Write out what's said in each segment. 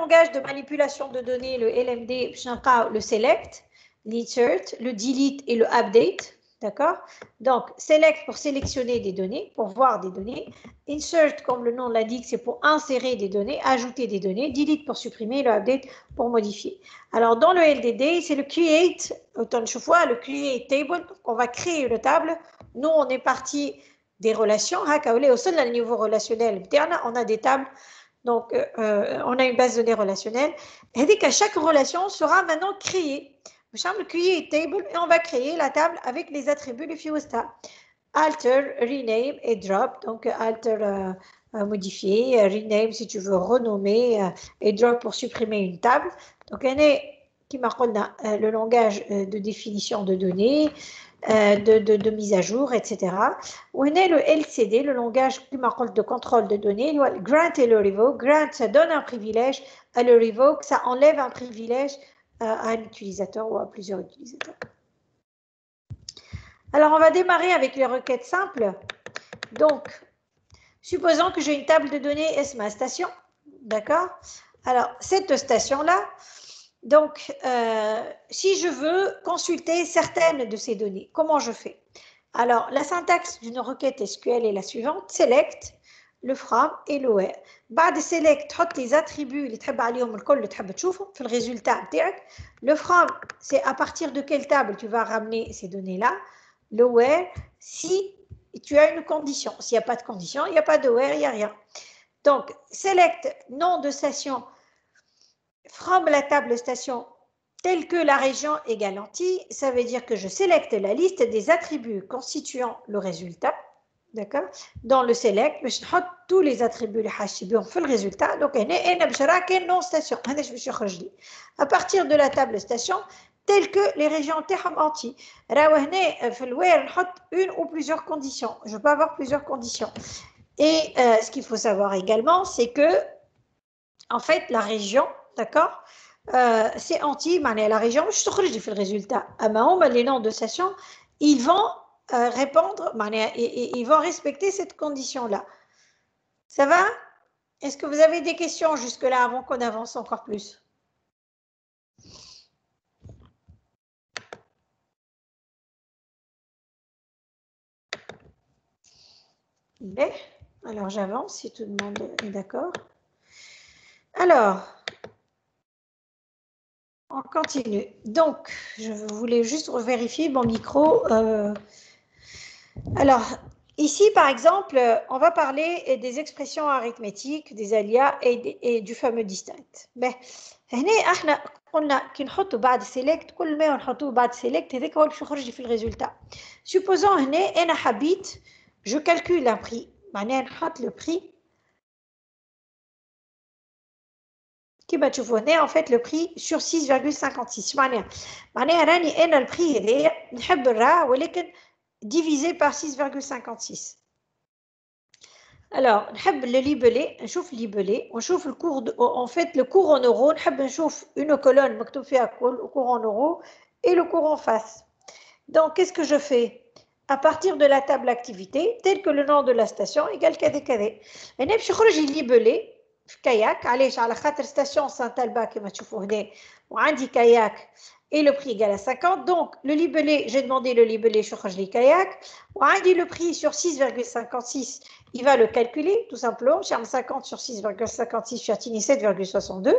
langage de manipulation de données, le LMD, le select, l'insert, le delete et le update. D'accord? Donc, select pour sélectionner des données, pour voir des données. Insert, comme le nom l'indique, c'est pour insérer des données, ajouter des données. Delete pour supprimer, le update pour modifier. Alors, dans le LDD, c'est le create, autant de fois, le create table. On va créer une table. Nous, on est parti des relations. Au sein de niveau relationnel, on a des tables. Donc, on a une base de données relationnelle. Et qu'à chaque relation sera maintenant créée. Le create table et on va créer la table avec les attributs du Fiwasta. Alter, rename et drop. Donc, alter, modifier, rename si tu veux renommer et drop pour supprimer une table. Donc, on est qui marque le langage de définition de données, de mise à jour, etc. On est le LCD, le langage qui marque de contrôle de données. Le grant et le revoke. Grant, ça donne un privilège. À le revoke, ça enlève un privilège à un utilisateur ou à plusieurs utilisateurs. Alors, on va démarrer avec les requêtes simples. Donc, supposons que j'ai une table de données ESMA station. D'accord? Alors, cette station-là, donc, si je veux consulter certaines de ces données, comment je fais? Alors, la syntaxe d'une requête SQL est la suivante. Select, le from et le where. بعد select تحط les attributs اللي تحب عليهم الكل اللي تحب تشوفهم في الريزultat بتاعك. Le from, c'est à partir de quelle table tu vas ramener ces données-là. Le where, si tu as une condition. S'il n'y a pas de condition, il n'y a pas de where, il n'y a rien. Donc, select nom de station from la table station telle que la région est garantie, ça veut dire que je sélecte la liste des attributs constituant le résultat. D'accord? Dans le select, je mets tous les attributs qui font le résultat. Donc, je non station. À partir de la table station, telle que les régions entières. Une ou plusieurs conditions. Je peux avoir plusieurs conditions. Et ce qu'il faut savoir également, c'est que, en fait, la région, d'accord, c'est anti, la région, je fais le résultat. Les noms de station, ils vont répondre, ils vont respecter cette condition-là. Ça va? Est-ce que vous avez des questions jusque-là avant qu'on avance encore plus? Mais, alors j'avance si tout le monde est d'accord. Alors, on continue. Donc, je voulais juste vérifier mon micro. Alors, ici, par exemple, on va parler des expressions arithmétiques, des alias et du fameux distinct. Mais, هنا احنا قلنا كي نحطوا بعد select كل ما نحطوه بعد select هذاك هو اللي باش يخرج في الريزلتا. Supposons هنا انا حبيت je calcule un prix. معناها نحط le prix. كيما تشوفوا هنا en fait le prix sur 6,56 معناها راني انا البري هذايا نحب نراه ولكن divisé par 6,56. Alors, نحب le libeler, نشوف libeler, ونشوف le cours, en fait, le cours en euros, نحب نشوف une colonne مكتوب فيها cours en euros et le cours en face. Donc, qu'est-ce que je fais? À partir de la table activité, tel que le nom de la station égale كذا كذا. هنا باش يخرج libeler في كاياك، علاش؟ على خاطر station Saint-Alba كما تشوفوا هنا وعندي كاياك et le prix égal à 50. Donc, le libellé, j'ai demandé le libellé sur le kayak. On a dit le prix sur 6,56, il va le calculer, tout simplement. 50 sur 6,56, sur 7,62.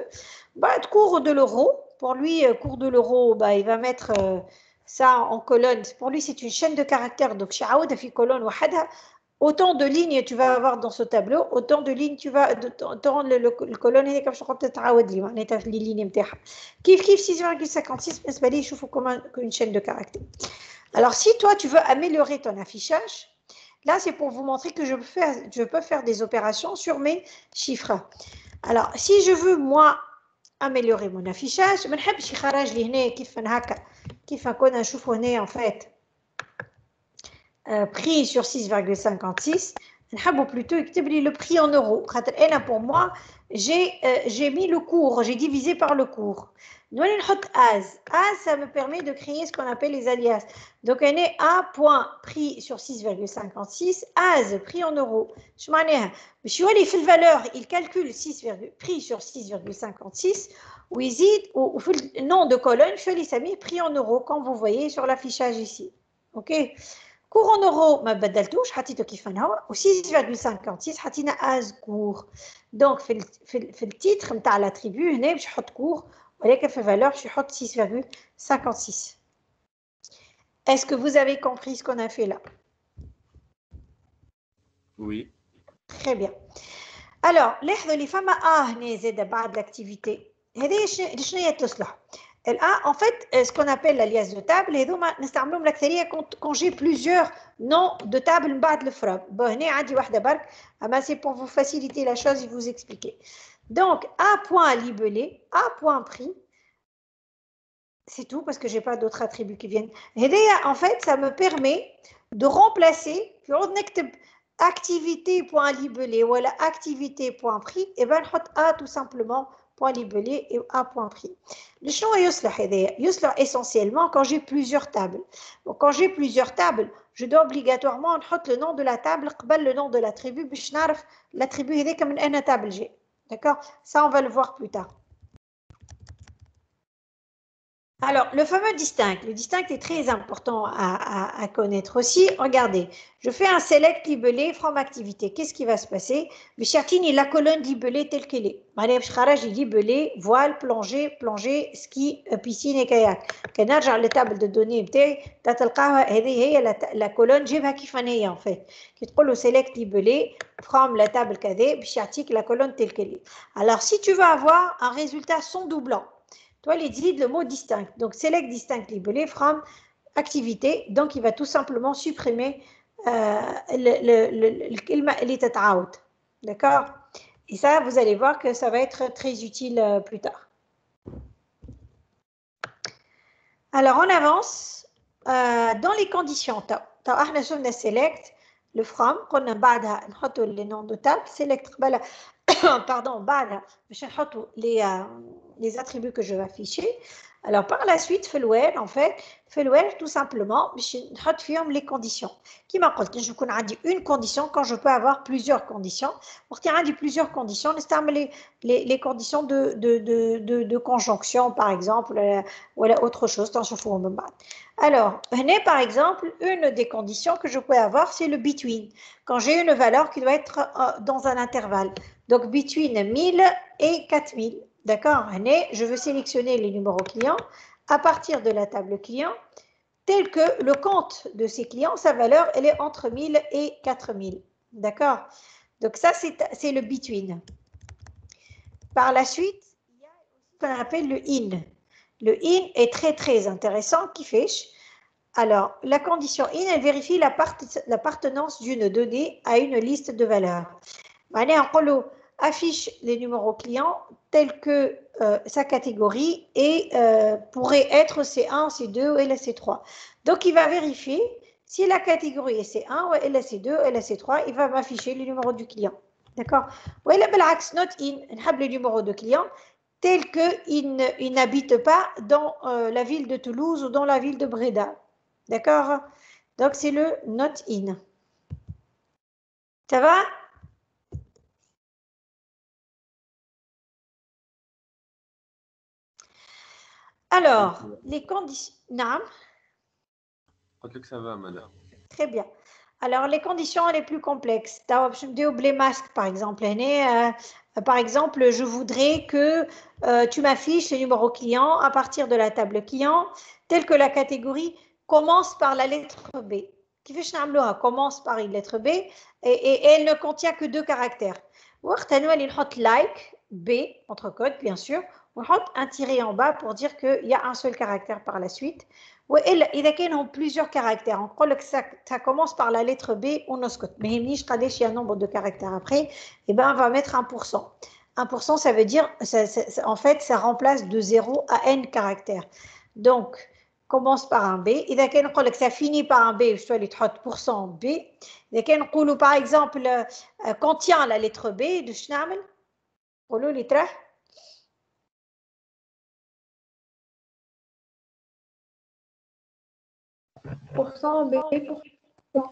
Bah, cours de l'euro. Pour lui, cours de l'euro, bah, il va mettre ça en colonne. Pour lui, c'est une chaîne de caractères. Donc, شعاود في colonne وحدها. Autant de lignes tu vas avoir dans ce tableau, autant de lignes tu vas dans le colonne هي كيفاش نحط تعاود لي معناتها لي lignes نتاعها كيف 6,56 بالنسبه لي يشوفوا comme une chaîne de caractères. Alors si toi tu veux améliorer ton affichage, là c'est pour vous montrer que je peux faire des opérations sur mes chiffres. Alors si je veux moi améliorer mon affichage, ما نحبش يخرج لي هنا كيف هكا كيف كنا نشوفوا هنا en fait prix sur 6,56. نحبوا plutôt يكتب لي le prix en euros. خاطر أنا pour moi j'ai mis le cours, j'ai divisé par le cours. نولي نحط as, ça me permet de créer ce qu'on appelle les alias. Donc on est A point prix sur 6,56 as prix en euros. شو معناها؟ باش يولي في الفالeur il calcule 6, prix sur 6,56 ويزيد وفي le nom de colonne شو اللي يسميه prix en euros comme vous voyez sur l'affichage ici. OK. cours en euros ما بدلتوش حطيته كيف ما هو و 6,56 حطينا as cours. donc في التيتر نتاع لاتريبيو هنا باش نحط cours ولكن في الفالeur باش نحط 6,56. Est-ce que vous avez compris ce qu'on a fait là? Oui. Très bien. Alors لاحظوا لي فما هنا زاد بعد l'activité. هذه شنو هي تصلح؟ en fait, ce qu'on appelle l'alias de table, هذوما نستعملهم الأكثرية quand j'ai plusieurs noms de table من بعد الفراب. bon هنا عندي واحدة برك أما c'est pour vous faciliter la chose et vous expliquer. donc A point libellé, A point prix, c'est tout parce que j'ai pas d'autres attributs qui viennent. هذايا en fait ça me permet de remplacer في عوض نكتب activité point libellé ولا activité point prix et ben نحط A tout simplement point libellé et A point prix. Le champ يصلح هذايا يصلح essentiellement quand j'ai plusieurs tables. Donc quand j'ai plusieurs tables, je dois obligatoirement نحط le nom de la table قبل le nom de l'attribut باش نعرف l'attribut هذاك من أين table j'ai. D'accord? Ça on va le voir plus tard. Alors, le fameux distinct. Le distinct est très important à connaître aussi. Regardez, je fais un select libellé from activité. Qu'est-ce qui va se passer? Bichartini, la colonne libellée telle qu'elle est. Madame Bicharaj est libellé, voile, plongée, ski, piscine et kayak. Quand on regarde la table de données, la colonne, j'ai pas kif en fait. Qui te le select libellé from la table KD, Bichartik, la colonne telle qu'elle est. Alors, si tu veux avoir un résultat sans doublant, toi, il dit le mot distinct. Donc, select distinct libellé from activité. Donc, il va tout simplement supprimer le out. D'accord? Et ça, vous allez voir que ça va être très utile plus tard. Alors, on avance dans les conditions. احنا شفنا select le from قلنا بعدها نحطوا les noms de table select قبلها pardon بعدها باش نحطوا les attributs que je vais afficher. Alors par la suite في الوير en fait في الوير tout simplement باش نحط فيهم les conditions. كما قلت نجم يكون عندي une condition quand je peux avoir plusieurs conditions. وقت عندي plusieurs conditions نستعمل les conditions de conjonction par exemple ou autre chose تنشوفوهم من بعد. Alors, par exemple, une des conditions que je peux avoir, c'est le between. Quand j'ai une valeur qui doit être dans un intervalle. Donc, between 1000 et 4000. D'accord? Je veux sélectionner les numéros clients à partir de la table client, tel que le compte de ces clients, sa valeur, elle est entre 1000 et 4000. D'accord? Donc, ça, c'est le between. Par la suite, il y a ce qu'on appelle le in. Le in est très, très intéressant, qui fiche. Alors, la condition in, elle vérifie l'appartenance d'une donnée à une liste de valeurs. On affiche les numéros clients tels que sa catégorie et pourrait être C1, C2 et la C3. Donc, il va vérifier si la catégorie est C1 ou elle est C2 ou elle est C3, il va m'afficher les numéros du client. D'accord? Ou elle est not in, les numéros de client tels qu'ils n'habitent pas dans la ville de Toulouse ou dans la ville de Bréda. D'accord? Donc, c'est le not in. Ça va? Alors, les conditions... Non? Ça va, madame. Très bien. Alors, les conditions les plus complexes. Je me dis oublier masque, par exemple. Par exemple, je voudrais que tu m'affiches les numéros clients à partir de la table client, telle que la catégorie commence par la lettre B. Qui fait que commence par une lettre B et elle ne contient que 2 caractères. Like, B, entre codes, bien sûr. On met un tiret en bas pour dire qu'il y a un seul caractère par la suite. Il y a plusieurs caractères. On croit que ça commence par la lettre B ou noscote. Mais il y a un nombre de caractères après. Et ben, on va mettre 1%. 1%, ça veut dire, en fait, ça remplace de 0 à n caractères. Donc, commence par un B. إذا كان نقول لك ça finit par un B, je dois lui تحط pourcent B. إذا كان نقولوا par exemple contient la lettre B, de شنو نعمل؟ نقولوا لي طرح. Pourcent B, pourcent.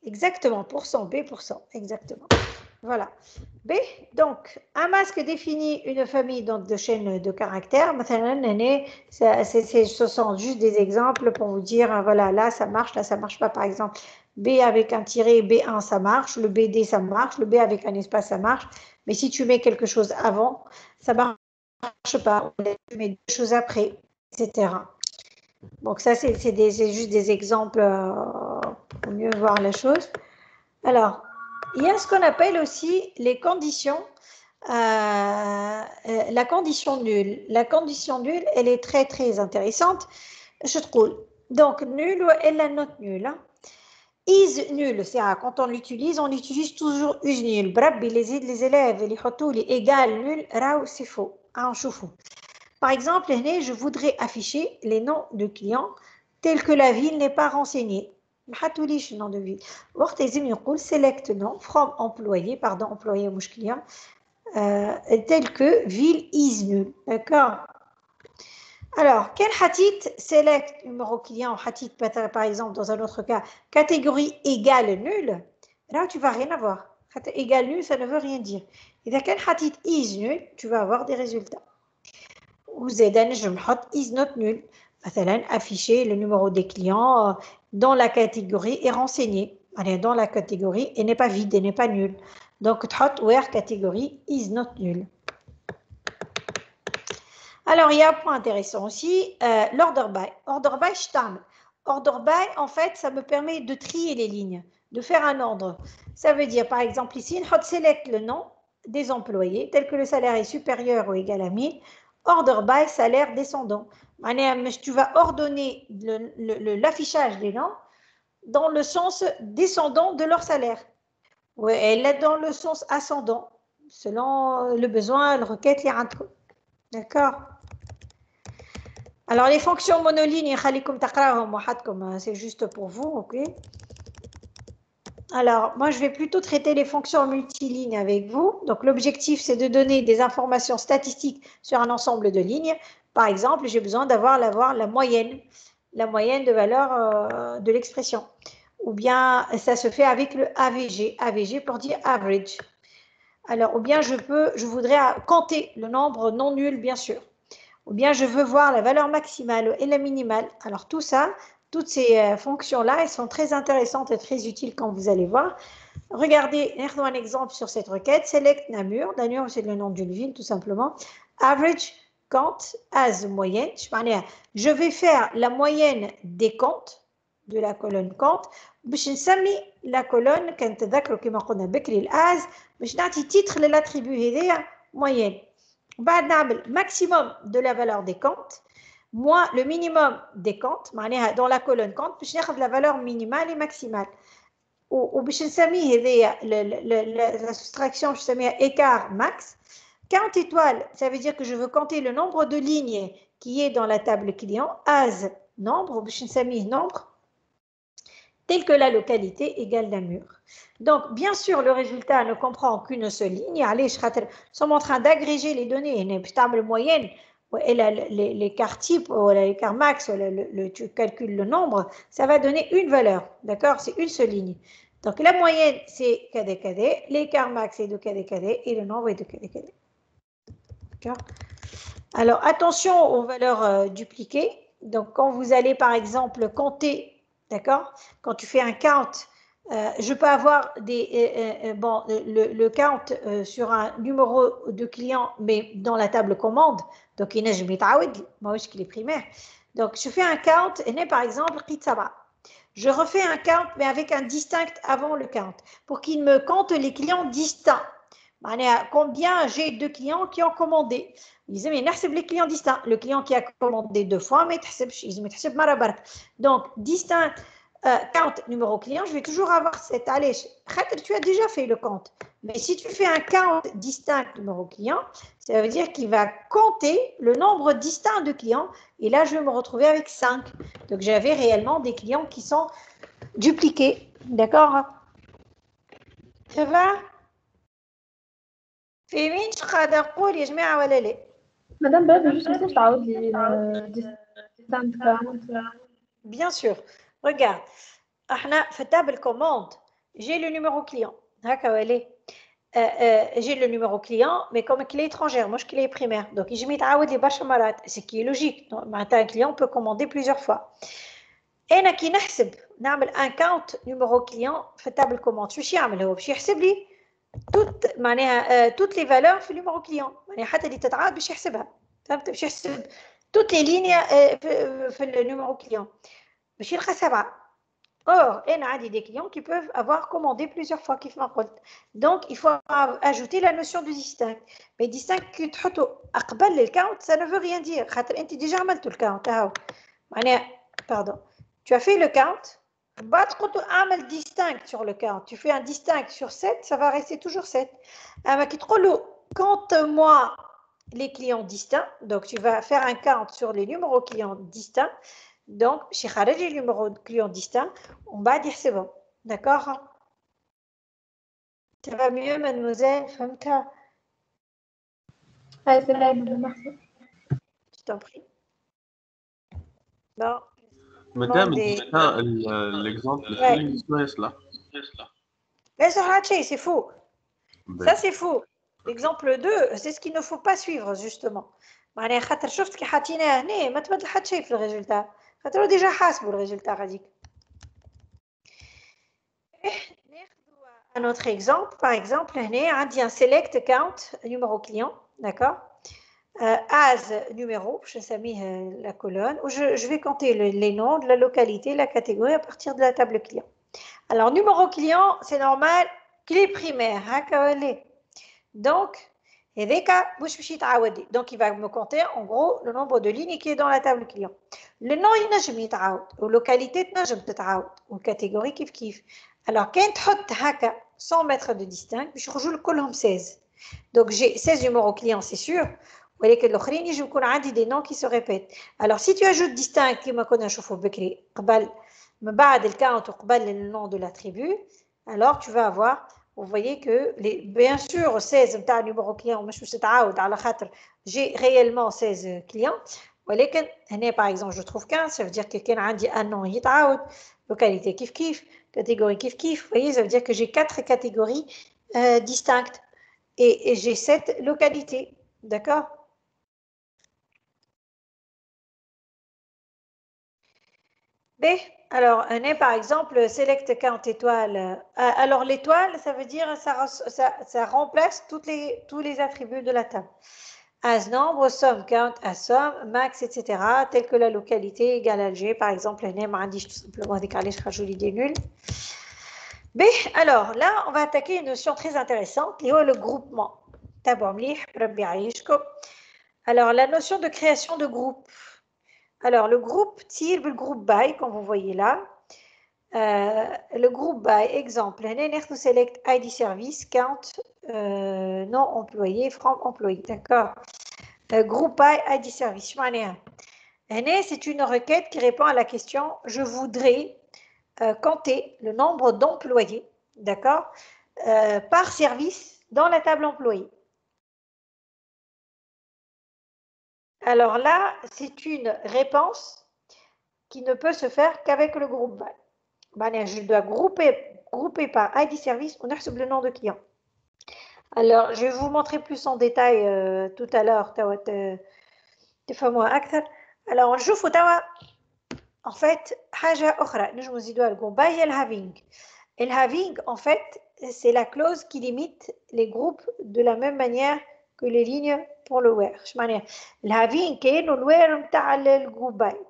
Exactement, pourcent B, pourcent, exactement. Voilà. B, donc, un masque définit une famille donc, de chaînes de caractères. Ce sont juste des exemples pour vous dire, voilà, là ça marche pas. Par exemple, B avec un tiret, B1 ça marche, le BD ça marche, le B avec un espace ça marche. Mais si tu mets quelque chose avant, ça marche pas. Tu mets deux choses après, etc. Donc ça, c'est juste des exemples pour mieux voir la chose. Alors, il y a ce qu'on appelle aussi les conditions, la condition nulle. La condition nulle, elle est très, très intéressante, je trouve. Donc, nul, elle a note nulle. Hein. Is nul, c'est quand on utilise toujours is nul. Brab, les élèves, les hotouli, égal nul, rao, c'est faux. Hein, par exemple, je voudrais afficher les noms de clients tels que la ville n'est pas renseignée. ما حطوليش nom de ville. وقت لازم يقول select nom from employé, pardon, employé مش client, tel que ville is nul. D'accord. Alors, quel hatit select numéro client, hatit par exemple dans un autre cas, catégorie égale nul, là tu vas rien avoir. Égale nul, ça ne veut rien dire. Et dans quel hatit is nul, tu vas avoir des résultats. وزيدا نجم نحط is not nul. مثلا afficher le numéro des clients dans la catégorie est renseigné. Allez, dans la catégorie et n'est pas vide et n'est pas nul. Donc تحط where catégorie is not nul. Alors il y a un point intéressant aussi, l'order by. Order by شتعمل. Order by en fait ça me permet de trier les lignes, de faire un ordre. Ça veut dire par exemple ici نحط select le nom des employés tel que le salaire est supérieur ou égal à 1000. Order by salaire descendant. Tu vas ordonner l'affichage des noms dans le sens descendant de leur salaire. Ou elle est dans le sens ascendant, selon le besoin, le requête, les rentrées. D'accord. Alors les fonctions monolignes, c'est juste pour vous, ok. Alors, moi, je vais plutôt traiter les fonctions multilignes avec vous. Donc, l'objectif, c'est de donner des informations statistiques sur un ensemble de lignes. Par exemple, j'ai besoin d'avoir la moyenne de valeur de l'expression. Ou bien, ça se fait avec le AVG. AVG pour dire average. Alors, ou bien, je voudrais compter le nombre non nul, bien sûr. Ou bien, je veux voir la valeur maximale et la minimale. Alors, tout ça, toutes ces fonctions-là, elles sont très intéressantes et très utiles quand vous allez voir. Regardez, un exemple sur cette requête. Select Namur. Namur, c'est le nom d'une ville, tout simplement. Average count as moyenne. Je vais faire la moyenne des comptes de la colonne compte. باش نسمي la colonne كنتذكروا كما قلنا بكري as باش نعطي titre للاتريبيو هذايا moyenne. بعد نعمل maximum de la valeur des comptes moins le minimum des comptes dans la colonne compte باش ناخذ la valeur minimale et maximale. وباش نسميه هذايا la soustraction باش نسميها écart max. Count étoile, ça veut dire que je veux compter le nombre de lignes qui est dans la table client as nombre باش نسميه nombre tel que la localité égale Namur. Donc, bien sûr, le résultat ne comprend qu'une seule ligne. Allez, nous sommes en train d'agréger les données. Le moyenne, l'écart type, l'écart max, tu calcules le nombre, ça va donner une valeur. D'accord? C'est une seule ligne. Donc, la moyenne, c'est KDKD, l'écart max est de KDKD et le nombre est de KDKD. D'accord? Alors, attention aux valeurs dupliquées. Donc, quand vous allez, par exemple, compter, d'accord? Quand tu fais un count, je peux avoir le count sur un numéro de client, mais dans la table commande. Donc, il n'est moi aussi qui est primaire. Donc, je fais un count, et par exemple, je refais un count, mais avec un distinct avant le count, pour qu'il me compte les clients distincts. Combien j'ai de clients qui ont commandé? Ils disaient, mais les clients distincts. Le client qui a commandé 2 fois, mais donc distinct count numéro client, je vais toujours avoir 7. Allez, tu as déjà fait le compte. Mais si tu fais un count distinct numéro client, ça veut dire qu'il va compter le nombre distinct de clients. Et là, je vais me retrouver avec 5. Donc, j'avais réellement des clients qui sont dupliqués. D'accord? Ça va? في مين قاعدة أقول يا جماعة ولا لا؟ مدام باب juste لازم تعاود لي distant count. Bien sûr. Regarde. احنا في table commande, j'ai le numéro client. هكا ولا؟ j'ai le numéro client, mais comme clé étrangère, moi je clé primaire. Donc, je mets تعاود لي برشا مرات, ce qui est logique. Un client peut commander plusieurs fois. أنا كي نحسب نعمل un count numéro client في table commande. شو يعمل هو؟ باش يحسب لي toutes les valeurs في numéro client. معناها حتى اللي تتعاد باش يحسبها. فهمت؟ باش يحسب toutes les lignes في le numéro client. باش يلقى 7. Or, il y a des clients qui peuvent avoir commandé plusieurs fois. Donc, il faut ajouter la notion de distinct. Mais distinct, que tu as le count, ça ne veut rien dire. Tu as déjà fait le count. Pardon. Tu as fait le count. Tu as distinct sur le count. Tu fais un distinct sur 7, ça va rester toujours 7. Compte-moi les clients distincts. Donc, tu vas faire un count sur les numéros clients distincts. Donc, chez Kharaj, le numéro de client distinct, on va dire c'est bon. D'accord? Ça va mieux, mademoiselle Famta? Ouais, c'est vrai, merci. Je t'en prie. Bon. Madame, l'exemple, là. Mais c'est faux. Ça, c'est faux. L'exemple 2, c'est ce qu'il ne faut pas suivre, justement. معناها خاطر شفت كي حاطيناه هنا ما تبدل حتى شيء في الريزلتا خاطر ديجا حاسبوا الريزلتا هذيك. Un autre exemple, par exemple, on dit un select count, numéro client, d'accord, as numéro, je sais la colonne, où je vais compter les noms de la localité, la catégorie à partir de la table client. Alors, numéro client, c'est normal, clé primaire, donc, donc, il va me compter en gros le nombre de lignes qui est dans la table client. Le nom, il n'a jamais ou localité, il n'a jamais ou catégorie, kif. Alors, quand tu as 100 mètres de distinct, je rejoue le colonne 16. Donc, j'ai 16 numéros clients, c'est sûr. Vous voyez que l'autre, je vais des noms qui se répètent. Alors, si tu ajoutes distinct, qui me connaît, je vais le nom de la tribu, alors tu vas avoir, vous voyez que, bien sûr, 16 numéros clients, j'ai réellement 16 clients. ولكن هنا par exemple je trouve 15, ça veut dire que كان عندي un nom يتعاود, localité كيف catégorie كيف, vous voyez, ça veut dire que j'ai 4 catégories distinctes et j'ai 7 localités, d'accord? B, alors on est par exemple select count étoile. Alors l'étoile, ça veut dire ça remplace tous les attributs de la table. As nombre, somme, count, as somme, max, etc. Tel que la localité égale Alger, par exemple, un name indique tout simplement décalé, je rajoute l'idée nulle. B, alors là, on va attaquer une notion très intéressante, le groupement. Alors, la notion de création de groupe. Alors, le groupe tire le groupe by, comme vous voyez là. Le groupe by, exemple, on select ID service, count, non employé, from employé, d'accord. Groupe by ID service, c'est une requête qui répond à la question je voudrais compter le nombre d'employés, d'accord, par service dans la table employée. Alors là, c'est une réponse qui ne peut se faire qu'avec le groupe by. Je dois grouper par ID service, on a le nom de client. Alors, je vais vous montrer plus en détail tout à l'heure. Alors, on joue en fait, حاجة أخرى نجم نزيدوها الجروب باي هي الهافينغ. الهافينغ en fait, c'est la clause qui limite les groupes de la même manière que les lignes pour le where. اش معناها الهافينغ كأنه الوير نتاع الجروب باي.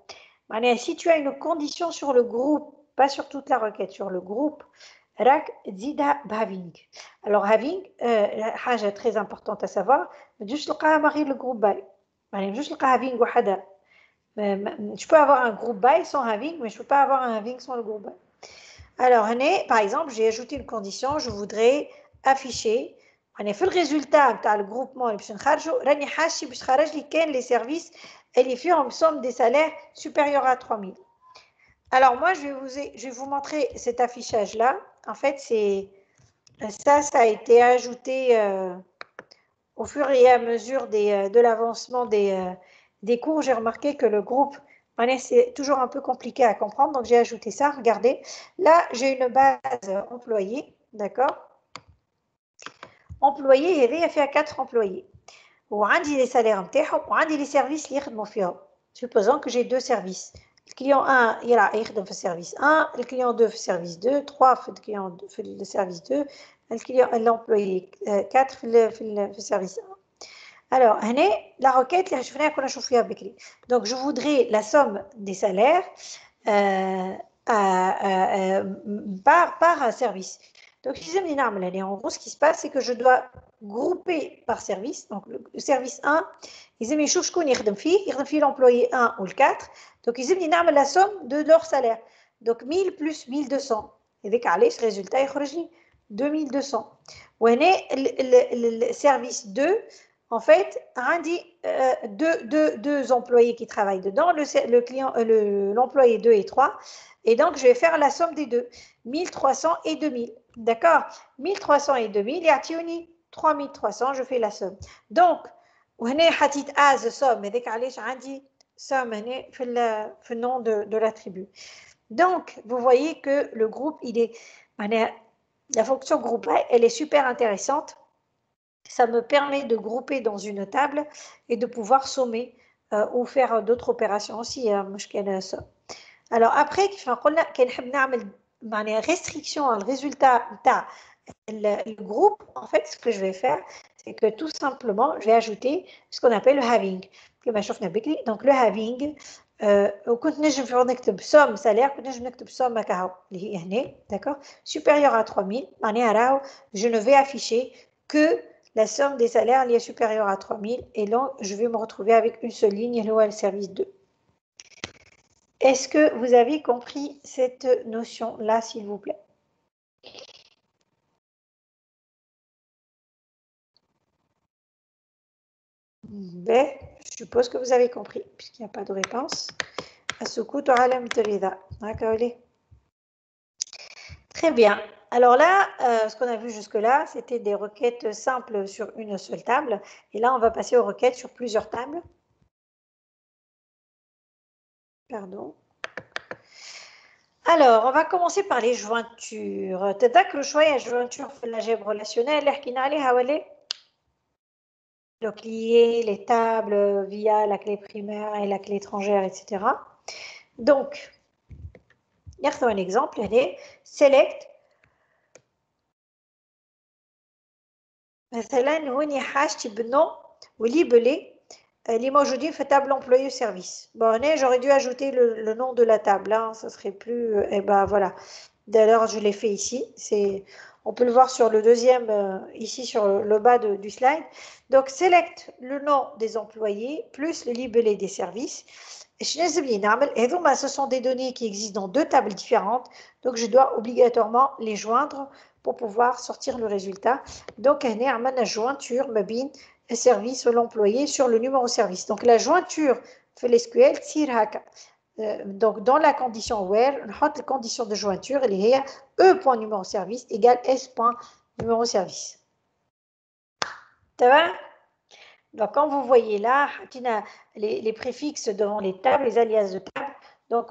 معناها si tu as une condition sur le groupe, pas sur toute la requête, sur le groupe, راك تزيدها بهافينغ. Alors having حاجة très importante à savoir, ما تجوش تلقاها مع غير الجروب باي. معناها ما تجوش تلقاها هافينغ وحدها. Je peux avoir un groupe by sans having, mais je ne peux pas avoir un having sans le groupe by. Alors, par exemple, j'ai ajouté une condition, je voudrais afficher, on a fait le résultat de le groupement, les services, et en somme des salaires supérieurs à 3000. Alors, moi, je vais vous montrer cet affichage-là. En fait, ça a été ajouté au fur et à mesure de l'avancement des cours. J'ai remarqué que le groupe, c'est toujours un peu compliqué à comprendre, donc j'ai ajouté ça. Regardez, là, j'ai une base employée, d'accord? Employé, il y a 4 employés. وعندي les salaires نتاعهم وعندي les services اللي يخدموا فيهم. Supposons que j'ai 2 services. Le client 1 يخدم في السيرفيس 1, le client 2 في السيرفيس 2, 3 في le service 2, l'employé 4 في le service 1. Alors, la requête, donc je voudrais la somme des salaires par service. Donc, en gros, ce qui se passe, c'est que je dois grouper par service. Donc, le service 1, ils aiment l'employé 1 ou le 4. Donc, ils aiment la somme de leur salaire. Donc, 1000 plus 1200. Et avec ce résultat, il y 2200. Le service 2, en fait, on dit deux employés qui travaillent dedans, l'employé 2 et 3. Et donc, je vais faire la somme des deux, 1300 et 2000. D'accord? 1300 et 2000, et 3300, je fais la somme. Donc, وهنا حطيت as somme, هذاك علاش عندي somme هنا في le nom de l'attribut. Donc, vous voyez que le groupe, la fonction groupe, elle est super intéressante. Ça me permet de grouper dans une table et de pouvoir sommer ou faire d'autres opérations aussi. Alors après, restriction au résultat le groupe, en fait, ce que je vais faire, c'est que tout simplement, je vais ajouter ce qu'on appelle le having. Donc le having, وكنت نجم نكتب somme salaire, كنت نجم نكتب somme هكا اللي هي هنا, d'accord, supérieur à 3000, معناها راهو je ne vais afficher que la somme des salaires est supérieure à 3000 et là, je vais me retrouver avec une seule ligne, le service 2. Est-ce que vous avez compris cette notion-là, s'il vous plaît? Ben, je suppose que vous avez compris, puisqu'il n'y a pas de réponse. Très bien. Alors là, ce qu'on a vu jusque-là, c'était des requêtes simples sur une seule table. Et là, on va passer aux requêtes sur plusieurs tables. Pardon. Alors, on va commencer par les jointures. تذكروا شوية jointures في l'algèbre relationnelle اللي حكينا عليها ولا؟ Donc, lier les tables via la clé primaire et la clé étrangère, etc. Donc, ناخذ un exemple. Allez, select. مثلا هوني حاجتي بالنوم وليبلي اللي موجودين في table employé service. Bon, j'aurais dû ajouter le nom de la table, hein, ça serait plus. Et ben voilà. D'ailleurs, je l'ai fait ici. On peut le voir sur le deuxième, ici sur le bas du slide. Donc, select le nom des employés plus le libellé des services. Et ce sont des données qui existent dans deux tables différentes. Donc, je dois obligatoirement les joindre pour pouvoir sortir le résultat. Donc, on a la jointure, mabine, le service ou l'employé sur le numéro service. Donc, la jointure fait l'SQL, donc, dans la condition where, on a la condition de jointure, elle est E.numéro service égale S.numéro service. Ça va? Donc, quand vous voyez là, les préfixes devant les tables, les alias de table. Donc,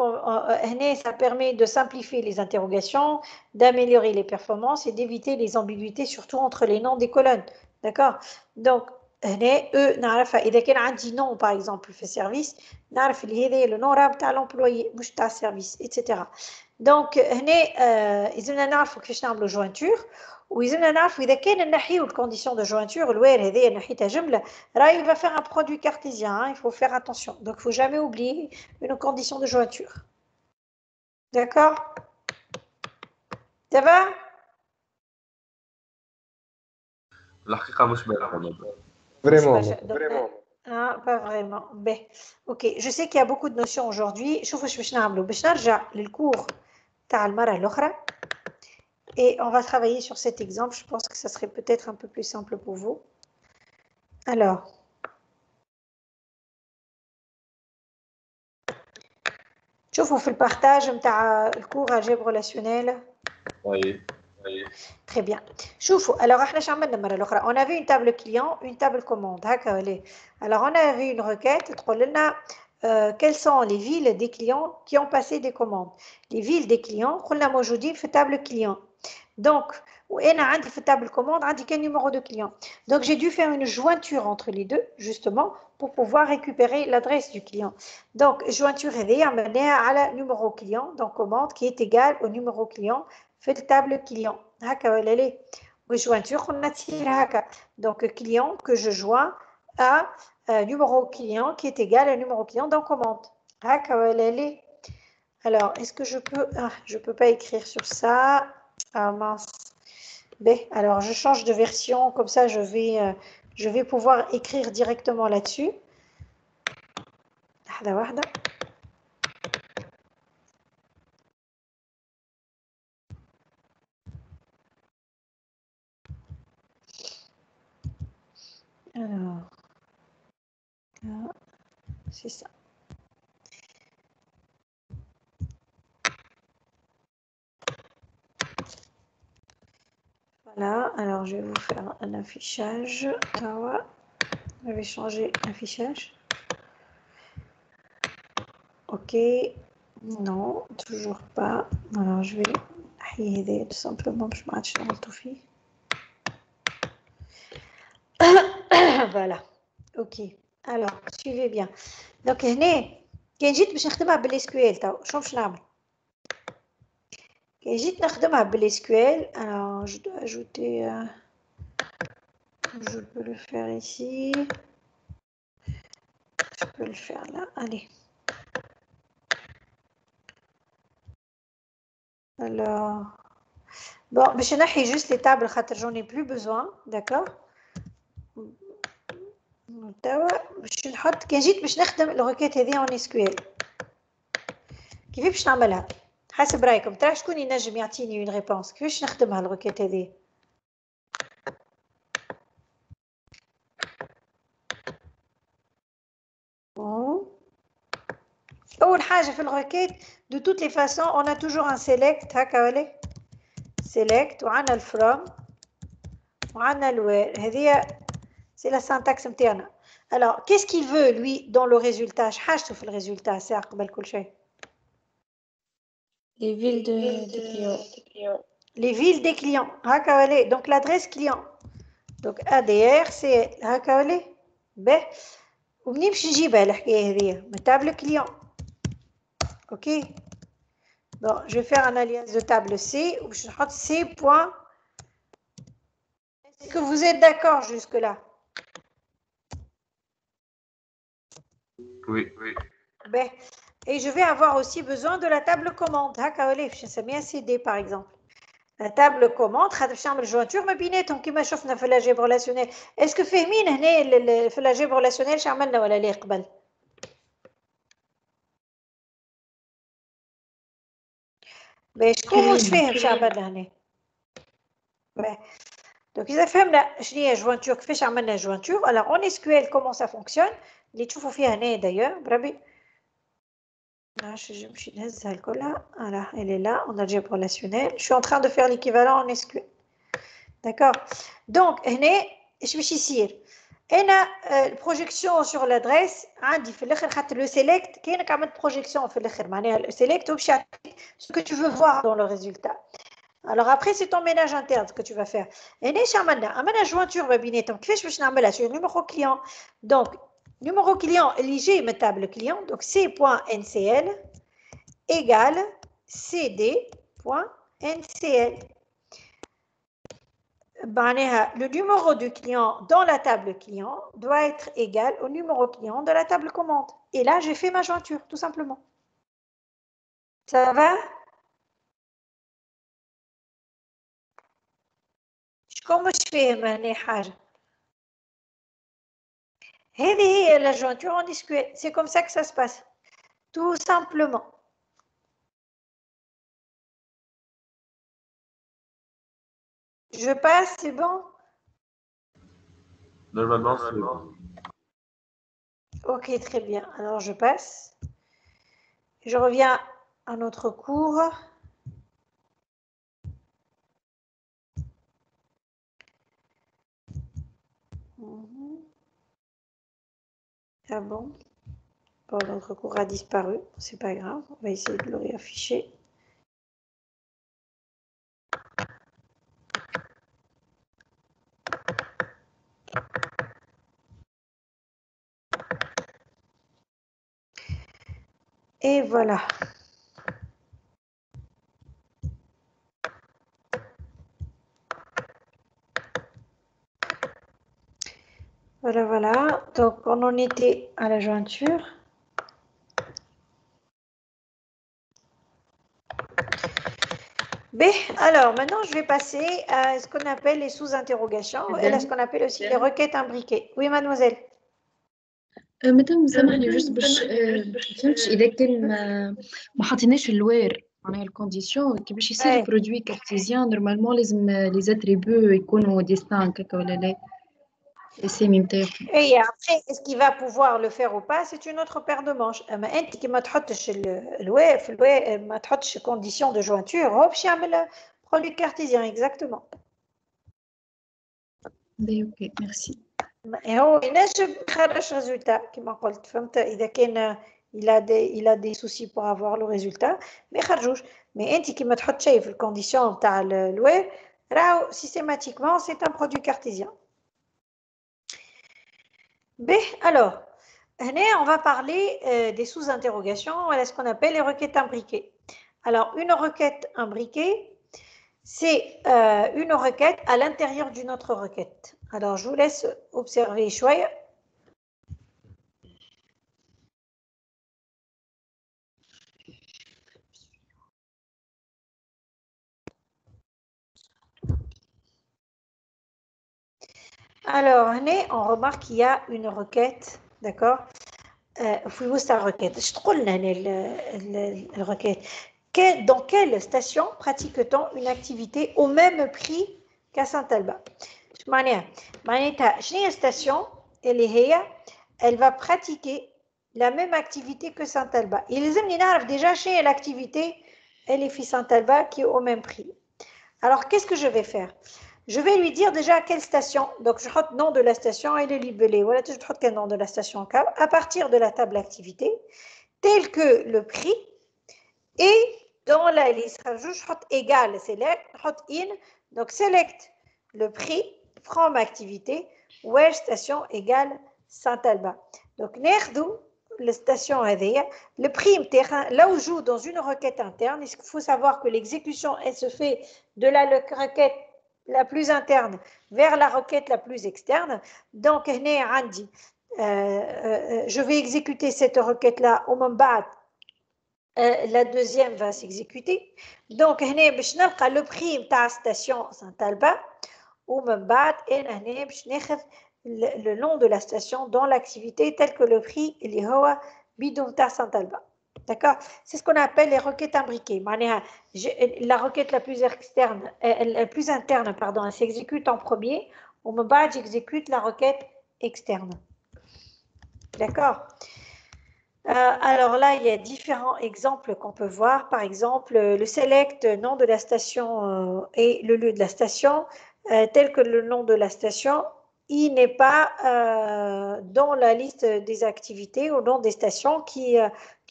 ça permet de simplifier les interrogations, d'améliorer les performances et d'éviter les ambiguïtés, surtout entre les noms des colonnes. D'accord? Donc, إذا كان عندي nom par exemple في service نعرف اللي هذا le nom راه بتاع l'employé مش بتاع service etc. Donc هنا إذا نعرفوا كيفاش نعملوا jointure وإذا نعرفوا إذا كان نحيوا الكونديسيون de jointure الوير هذايا نحيتها جملة راه il va faire un produit cartésien, hein, il faut faire attention. Donc il faut jamais oublier une condition de jointure. D'accord? Ça va? الحقيقة مش باينة. Vraiment. Ah, pas vraiment. Ben, ok, je sais qu'il y a beaucoup de notions aujourd'hui. شوفوا ايش باش نعملوا باش نرجع للcours تاع المرة الأخرى et on va travailler sur cet exemple. Je pense que ça serait peut-être un peu plus simple pour vous. Alors, شوفوا في البارتاج نتاع الكور algèbre relationnelle. Oui. Très bien. شوفوا alors احنا اش عملنا المرة الأخرى on avait une table client une table commande هكا ولا alors on avait une requête تقول لنا quelles sont les villes des clients qui ont passé des commandes. Les villes des clients قلنا موجودين في table client. Donc وانا عندي في table commande عندي quel numéro de client. Donc j'ai dû faire une jointure entre les deux justement pour pouvoir récupérer l'adresse du client. Donc jointure هذه عملناها على numéro client donc commande qui est égal au numéro client في table client. هكا ولا ليه؟ وجوانتور قلنا تصير هكا. Donc client que je joins à numéro client qui est égal à numéro client dans commande. هكا ولا ليه؟ Alors, est-ce que je peux... Ah, je ne peux pas écrire sur ça. Ah mince. Ben, alors, je change de version. Comme ça, je vais pouvoir écrire directement là-dessus. واحدة واحدة. Alors, c'est ça. Voilà, alors je vais vous faire un affichage. Je vais changer l'affichage. Ok, non, toujours pas. Alors je vais aider tout simplement je match dans tout fait. Voilà, ok. Alors, suivez bien. Donc, هنا كان جيت باش نخدمها بالSQL تو شوف باش نعمل. كان جيت نخدمها بالSQL, alors je dois ajouter je peux le faire ici. Je peux le faire là. Allez. Alors bon, باش نحي juste les tables خاطر j'en ai plus besoin, d'accord. توا باش نحط كان جيت باش نخدم الركات هذه en SQL. كيف باش نعملها؟ حسب رايكم ترى شكون ينجم يعطيني une réponse كيفاش نخدمها الركات هذه؟ أول حاجة في الركات de toutes les façons on a toujours un select هكا ولا select وعندنا الفروم وعندنا الوير هذه c'est la syntaxe نتاعنا. Alors qu'est-ce qu'il veut lui dans le résultat؟ حاجته في الريزولتا ساعة قبل كل شيء. Les villes des clients. Les villes des clients هكا ولا donc l'adresse client. Donc ADR c'est هكا ولا ب ومنين باش نجيبها الحكاية هذه من table client. Ok. Bon, je vais faire un alias de table C où je note C point. Est-ce que vous êtes d'accord jusque-là? Oui. Ben, et je vais avoir aussi besoin de la table commande. Je sais bien CD par exemple. La table commande, je vais jointure ما بيناتهم كما شفنا في الجبر relationnel. Est-ce que فاهمين هنا في الجبر relationnel شو عملنا ولا ليه قبل؟ باش شكون مش فاهم شو عملنا هنا؟ Donc, إذا فهمنا شنو هي jointure كيفاش عملنا jointure. Alors, en SQL, comment ça fonctionne اللي تشوفوا فيها هنا d'ailleurs بربي. Je نمشي نهزها الكلها. Voilà, elle est là, on a le relationnel. Je suis en train de faire l'équivalent en SQL. D'accord. Donc, هنا ايش باش يصير؟ أنا البروجيكسيون sur l'adresse عندي في الآخر خاطر le select كأنك عملت بروجيكسيون في الآخر معناها le select باش يعطيك ce que tu veux voir dans le résultat. Alors après, c'est ton ménage interne que tu vas faire. Et nous, عملنا jointure ما بيناتهم. كيفاش باش نعملها sur le numéro client. Donc, numéro client اللي جاي من table client. Donc, c.ncl égale cd.ncl. Le numéro du client dans la table client doit être égal au numéro client de la table commande. Et là, j'ai fait ma jointure, tout simplement. Ça va? شكون مش فاهم هنا حاجة؟ هذه هي et la jointure en SQL. C'est comme ça que ça se passe. Tout simplement. Je passe, c'est bon? Normalement, c'est bon. Ok, très bien. Alors, je passe. Je reviens à notre cours. Ah bon? Bon, notre cours a disparu. C'est pas grave. On va essayer de le réafficher. Et voilà. Voilà, voilà. Donc, on en était à la jointure. B. Alors, maintenant, je vais passer à ce qu'on appelle les sous-interrogations et à ce qu'on appelle aussi les requêtes imbriquées. Oui, mademoiselle. مدام سامحني جوست باش فهمتش اذا كان ما حطيناش الوير معناها الكونديسيون كي باش يصير برودوي كارتيزيان نورمالمون لازم لي زاتريبو يكونوا ديستانك هكا ولا لا الاسامي نتاعهم. Et après, est-ce qu'il va pouvoir le faire ou pas? C'est une autre paire de manches. اما انت كي ما تحطش الوير في الوير ما تحطش condition de jointure هو باش يعمل produit cartésien exactement. اوكي ميرسي. هو ينجم يخرج résultat كما قلت فهمت اذا كان il a des soucis pour avoir le résultat ما يخرجوش. mais انت كي ما تحط شيء في الكونديسيون تاع الوير راهو systématiquement c'est un produit cartésien. B. Alors, on va parler des sous-interrogations, voilà ce qu'on appelle les requêtes imbriquées. Alors, une requête imbriquée, c'est une requête à l'intérieur d'une autre requête. Alors, je vous laisse observer شوية. Alors, on remarque qu'il y a une requête, d'accord? في وسط requête. Je trouve la requête. Dans quelle station pratique-t-on une activité au même prix qu'à Saint-Alba? معناتها شنو هي station اللي هي elle va pratiquer la même activité que Saint-Alba. يلزمني نعرف déjà شنو هي l'activité اللي في Saint-Alba qui est au même prix. Alors qu'est-ce que je vais faire? Je vais lui dire déjà quelle station. Donc, je note nom de la station et le libellé. Voilà, je note quel nom de la station à partir de la table activité, tel que le prix. Et dans la liste, je note égal, select, note in. Donc, select le prix from activité, where station égale Saint-Alba. Donc, nerdou, la station هذه, le prix là où je joue dans une requête interne, il faut savoir que l'exécution, elle se fait de la requête la plus interne vers la requête la plus externe. Donc, je vais exécuter cette requête-là au moment la deuxième va s'exécuter. Donc, le prix de la station Saint-Alba au moment le nom de la station dans l'activité tel que le prix il est bidon ta Saint-Alba. D'accord? C'est ce qu'on appelle les requêtes imbriquées. La requête la plus externe, la plus interne, pardon, elle s'exécute en premier. Au moment j'exécute la requête externe. D'accord? Alors là, il y a différents exemples qu'on peut voir. Par exemple, le select nom de la station et le lieu de la station, tel que le nom de la station, il n'est pas dans la liste des activités ou dans des stations qui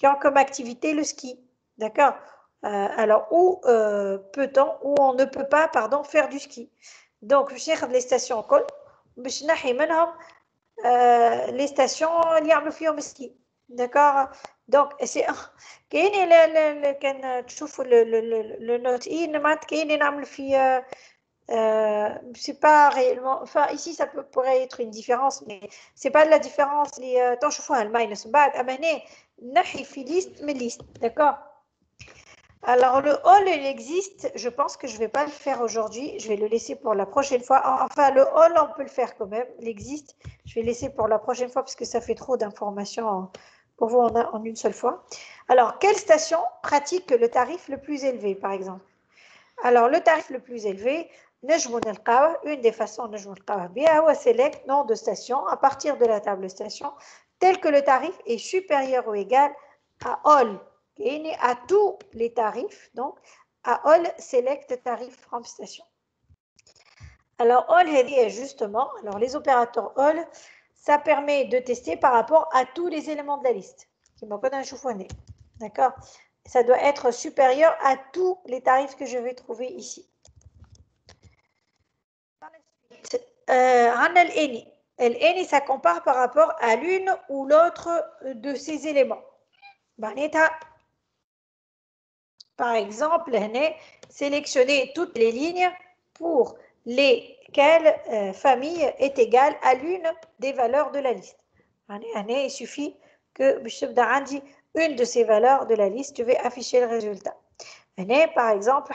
ont comme activité le ski. D'accord? Alors, où peut-on, où on ne peut pas, pardon, faire du ski. Donc, je cherche les stations les stations qui ont le ski. D'accord? Donc, c'est كان تشوفوا le note in ما كاين نعمل فيه c'est pas réellement enfin ici ça pourrait être une différence mais c'est pas de la différence اللي تنشوفوها الماينس من بعد اما هنا نحي في ليست من ليست d'accord Alors, le all, il existe. Je pense que je ne vais pas le faire aujourd'hui. Je vais le laisser pour la prochaine fois. Enfin, le all, on peut le faire quand même. Il existe. Je vais le laisser pour la prochaine fois parce que ça fait trop d'informations pour vous en une seule fois. Alors, quelle station pratique le tarif le plus élevé, par exemple? Alors, le tarif le plus élevé, une des façons de select nom de station à partir de la table station, tel que le tarif est supérieur ou égal à all. Et à tous les tarifs, donc à all select tarif from station. Alors, all, justement, alors les opérateurs all, ça permet de tester par rapport à tous les éléments de la liste. D'accord? Ça doit être supérieur à tous les tarifs que je vais trouver ici. L'eni, ça compare par rapport à l'une ou l'autre de ces éléments. Par exemple, sélectionner toutes les lignes pour lesquelles famille est égale à l'une des valeurs de la liste. Il suffit que une de ces valeurs de la liste, je vais afficher le résultat. Par exemple,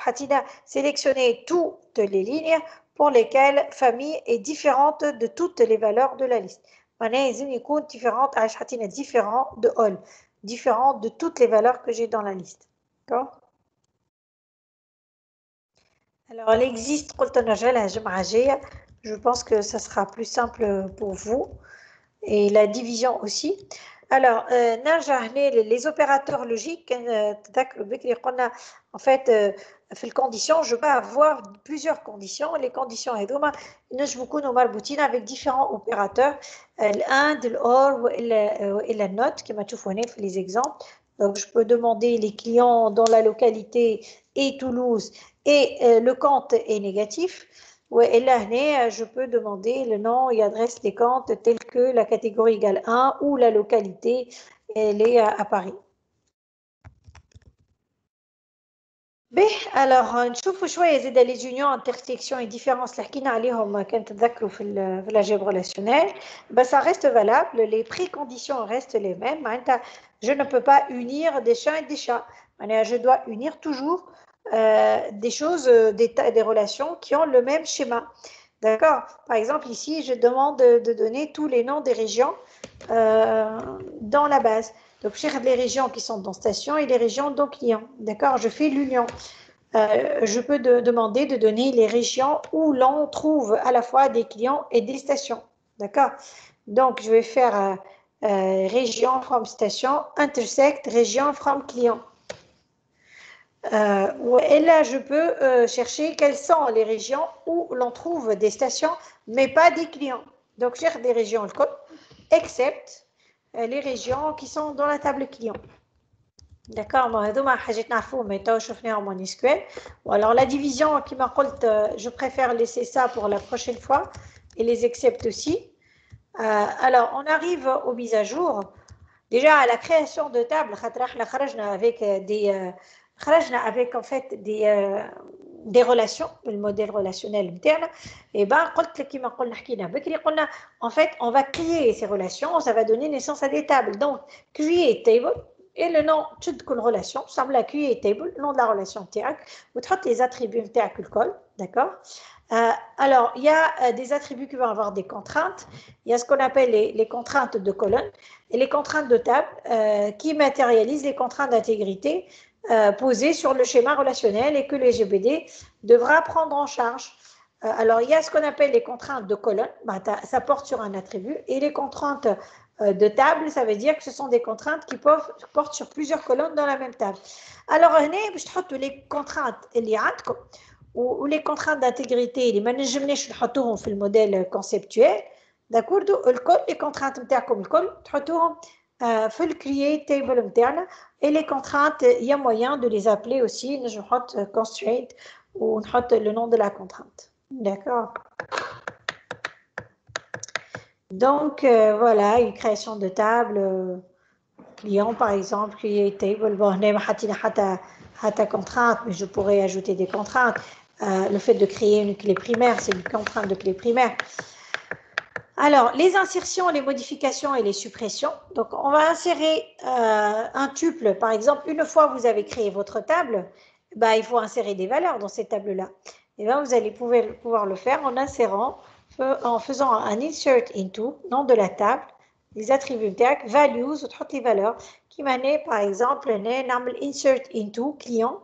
sélectionner toutes les lignes pour lesquelles famille est différente de toutes les valeurs de la liste. Différent de all, différent de toutes les valeurs que j'ai dans la liste. D'accord? Alors, il existe, je pense que ça sera plus simple pour vous. Et la division aussi. Alors, les opérateurs logiques, en fait, في الcondition, je peux avoir plusieurs conditions. Les conditions هذوما نجموا مربوطين avec différents opérateurs. الAND, الOR وإلا NOT كما تشوفوا هنا في les exemples. Donc, je peux demander les clients dans la localité et Toulouse et le compte est négatif. Et là, je peux demander le nom et adresse des comptes tels que la catégorie égale 1 ou la localité, elle est à Paris. Alors, نشوفوا شوية زيادة les unions, intersections et différences اللي حكينا عليهم كانت تذكروا في l'algèbre relationnelle. Ça reste valable, les préconditions restent les mêmes. Je ne peux pas unir des chiens et des chats. Je dois unir toujours des choses, des relations qui ont le même schéma. D'accord? Par exemple, ici, je demande de donner tous les noms des régions dans la base. Donc, je cherche les régions qui sont dans station et les régions dans client. D'accord? Je fais l'union. Je peux demander de donner les régions où l'on trouve à la fois des clients et des stations. D'accord? Donc, je vais faire région from station, intersect, région from client. Et là, je peux chercher quelles sont les régions où l'on trouve des stations, mais pas des clients. Donc, je cherche des régions, except les régions qui sont dans la table client. D'accord, alors la division qui m'a dit, je préfère laisser ça pour la prochaine fois et les except aussi. Alors, on arrive aux mises à jour. Déjà, à la création de table, avec en fait des relations, le modèle relationnel interne. Et en fait, on va créer ces relations, ça va donner naissance à des tables. Donc, create table, et le nom de la relation, ça me la create table, le nom de la relation, vous traitez les attributs, d'accord? Alors, il y a des attributs qui vont avoir des contraintes. Il y a ce qu'on appelle les contraintes de colonne et les contraintes de table qui matérialisent les contraintes d'intégrité posées sur le schéma relationnel et que le GBD devra prendre en charge. Alors, il y a ce qu'on appelle les contraintes de colonne, ça porte sur un attribut, et les contraintes de table, ça veut dire que ce sont des contraintes qui portent sur plusieurs colonnes dans la même table. Alors, je vais les contraintes ou les contraintes d'intégrité, les management نحطوهم في الموديل conceptuel, d'accord? Les contraintes نتاعكم الكل تحطوهم في الcreate table نتاعنا, et les contraintes, il y a moyen de les appeler aussi, je نحط constraint ou نحط le nom de la contrainte. D'accord? Donc voilà, une création de table client par exemple, create table, bon هنا ما حطينا حتى contrainte, mais je pourrais ajouter des contraintes. Le fait de créer une clé primaire, c'est une contrainte de clé primaire. Alors, les insertions, les modifications et les suppressions. Donc, on va insérer un tuple. Par exemple, une fois que vous avez créé votre table, il faut insérer des valeurs dans cette table-là. Et bien, vous allez pouvoir le faire en insérant, en faisant un insert into, nom de la table, les attributs tag, values, les valeurs, qui m'année, par exemple, insert into, client,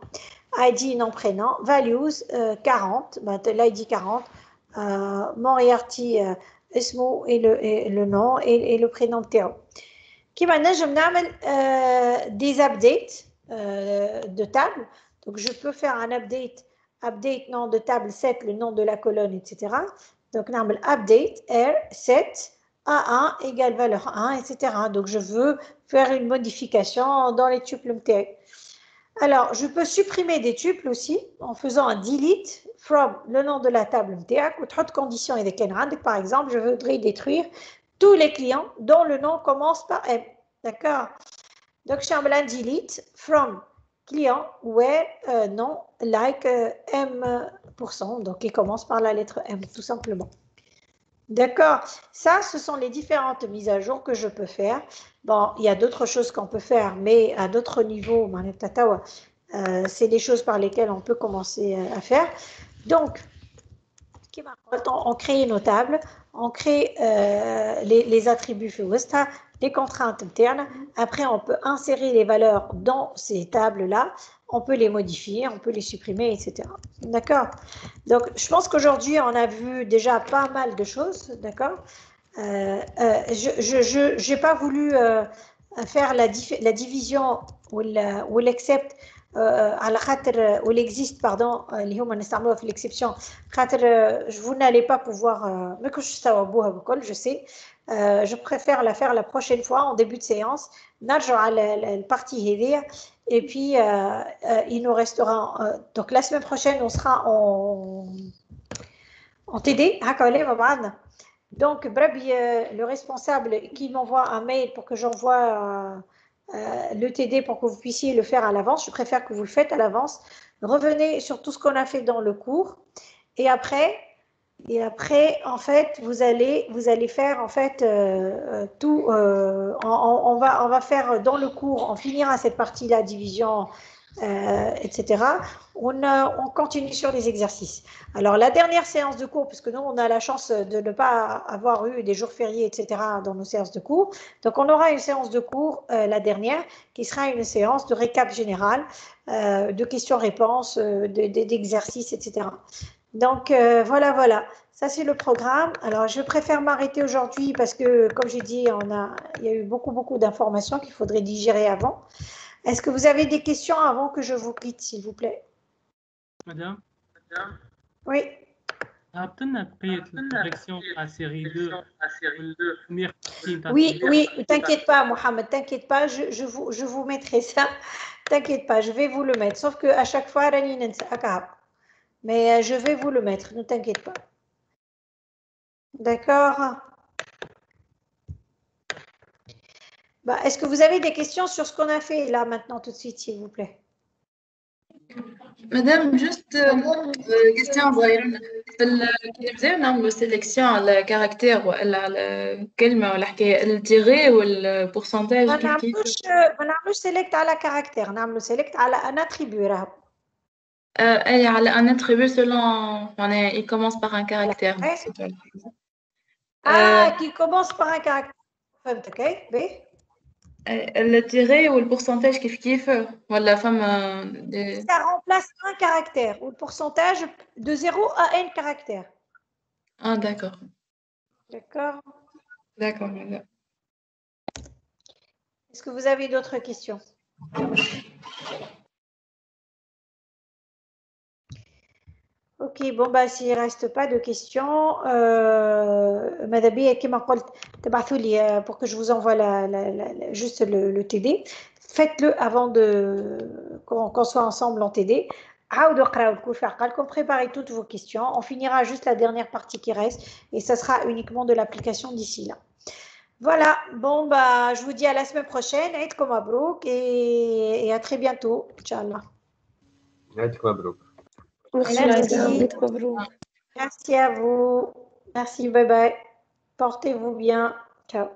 ID, nom, prénom, values, 40, l'ID 40, Moriarty, اسمه et le nom et le prénom نتاعو. كيما نجم نعمل des updates de table. Donc je peux faire un update nom de table 7, le nom de la colonne, etc. Donc نعمل update R7 A1 égale valeur 1, etc. Donc je veux faire une modification dans les tuples نتاعي. Alors, je peux supprimer des tuples aussi en faisant un delete from le nom de la table MTAC ou trop de conditions et des kenrand. Par exemple, je voudrais détruire tous les clients dont le nom commence par M. D'accord? Donc, je fais un delete from client where nom like M%. Donc, il commence par la lettre M, tout simplement. D'accord. Ça, ce sont les différentes mises à jour que je peux faire. Bon, il y a d'autres choses qu'on peut faire, mais à d'autres niveaux, c'est des choses par lesquelles on peut commencer à faire. Donc, on crée nos tables, on crée les attributs Westa, les contraintes internes. Après, on peut insérer les valeurs dans ces tables-là. On peut les modifier, on peut les supprimer, etc. D'accord? Donc, je pense qu'aujourd'hui, on a vu déjà pas mal de choses. D'accord? Je n'ai pas voulu faire la division ou l'accept على خاطر ou l'existe pardon اللي هما نستعملوها في l'exception خاطر vous n'allez pas pouvoir ما كنتش تستوعبوها بكل je sais je préfère la faire la prochaine fois en début de séance نرجع على الpartie هذيا et puis il nous restera donc la semaine prochaine on sera en TD هكا ولا مع بعضنا. Donc le responsable qui m'envoie un mail pour que j'envoie le TD pour que vous puissiez le faire à l'avance. Je préfère que vous le faites à l'avance. Revenez sur tout ce qu'on a fait dans le cours. Et après en fait, vous allez faire en fait tout. On va faire dans le cours, on finira cette partie-là, division, etc. On continue sur les exercices. Alors, la dernière séance de cours, puisque nous, on a la chance de ne pas avoir eu des jours fériés, etc. dans nos séances de cours. Donc, on aura une séance de cours, la dernière, qui sera une séance de récap général, de questions-réponses, d'exercices, etc. Donc, voilà. Ça, c'est le programme. Alors, je préfère m'arrêter aujourd'hui parce que, comme j'ai dit, il y a eu beaucoup d'informations qu'il faudrait digérer avant. Est-ce que vous avez des questions avant que je vous quitte, s'il vous plaît? Madame? Oui. عطلنا بقية الكوريكسيون à série 2 première partie. Oui, t'inquiète pas, Mohamed, t'inquiète pas, je vous mettrai ça. T'inquiète pas, je vais vous le mettre. Sauf qu'à chaque fois, mais je vais vous le mettre, ne t'inquiète pas. D'accord? Est-ce que vous avez des questions sur ce qu'on a fait là maintenant tout de suite, s'il vous plaît? Madame, juste question صغيرة. كي نبداو نعملوا سيليكسيون على كاركتير ولا على كلمة ولا حكاية التيغي والبورسنتاج ما نعملوش سيلكت على كاركتير، نعملوا سيلكت على ان اتريبيو راهو. أي على un attribut selon معناها il commence par un caractère. qui commence par un caractère. فهمتك اي باهي. التيغي والبورسنتاج كيف ولا فما Ça remplace un caractère ou le pourcentage de 0 à n caractères. Ah, d'accord. D'accord. D'accord, madame. Est-ce que vous avez d'autres questions? Ok, bon, s'il ne reste pas de questions, Madame B, pour que je vous envoie juste le TD, faites-le avant qu'on soit ensemble en TD. Préparez toutes vos questions. On finira juste la dernière partie qui reste et ça sera uniquement de l'application d'ici là. Voilà, bon, je vous dis à la semaine prochaine. Aïd comme Mabrouk et à très bientôt. Inch'Allah. Aïd comme Mabrouk. Merci. Merci à vous. Merci, bye bye. Portez-vous bien. Ciao.